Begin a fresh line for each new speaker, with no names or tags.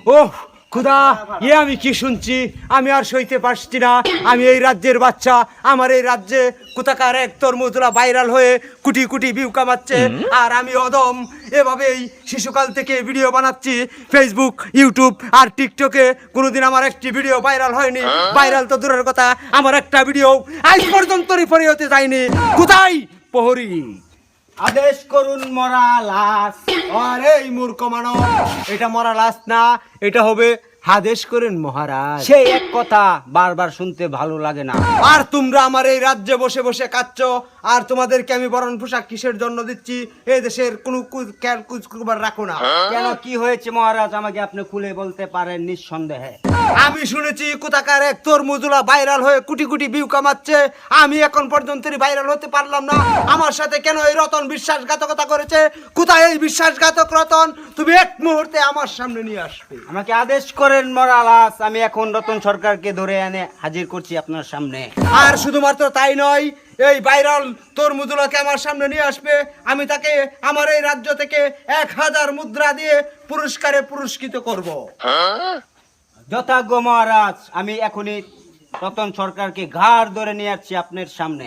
ওহ খুদা, আমি কি শুনছি, আমি আর সইতে পারছি না। আমি এই রাজ্যের বাচ্চা, আমার এই রাজ্যে কোথাকার এক তরমুজরা ভাইরাল হয়ে কোটি কোটি ভিউ কামাচ্ছে, আর আমি অদম এভাবেই শিশুকাল থেকে ভিডিও বানাচ্ছি ফেসবুক, ইউটিউব আর টিকটকে। কোনোদিন আমার একটি ভিডিও ভাইরাল হয়নি। ভাইরাল তো দূরের কথা, আমার একটা ভিডিও আজ পর্যন্ত রিফারি হতে যায়নি। কোথায় প্রহরী?
আদেশ করুন মরা লাশ।
আরে এই মূর্খ মানব, এটা মরা লাশ না, এটা হবে আদেশ করেন মহারাজ।
সেই এক কথা বারবার শুনতে ভালো লাগে না।
আর তোমরা আমার এই রাজ্যে বসে বসে কাচ্ছ, আর তোমাদেরকে আমি বরণ পোশাক কিসের জন্য দিচ্ছি? এই দেশের কোনো খেয়াল কুচকুবার রাখো না।
কেন, কি হয়েছে মহারাজ, আমাকে আপনি খুলে বলতে পারেন নিঃসন্দেহে।
আমি শুনেছি কোথাকার এক তরমুজুলা ভাইরাল হয়ে কোটি কোটি ভিউ কামাচ্ছে। আমি এখন পর্যন্ত ভাইরাল হতে পারলাম না। আমার সাথে কেন এই রতন বিশ্বাসঘাতকতা করেছে? কোথায় এই বিশ্বাসঘাতক রতন? তুমি এক মুহূর্তে আমার সামনে নিয়ে আসবে।
আমাকে আদেশ করেন মরা লাশ। আমি এখন রতন সরকারকে ধরে এনে হাজির করছি আপনার সামনে।
আর শুধুমাত্র তাই নয়, এই ভাইরাল তরমুজুলাকে আমার সামনে নিয়ে আসবে। আমি তাকে আমার এই রাজ্য থেকে 1000 মুদ্রা দিয়ে পুরস্কারে পুরস্কৃত করব।
যথাজ্ঞ মহারাজ, আমি এখনই রতন সরকারকে ঘাড় ধরে নিয়ে আসছি আপনার সামনে।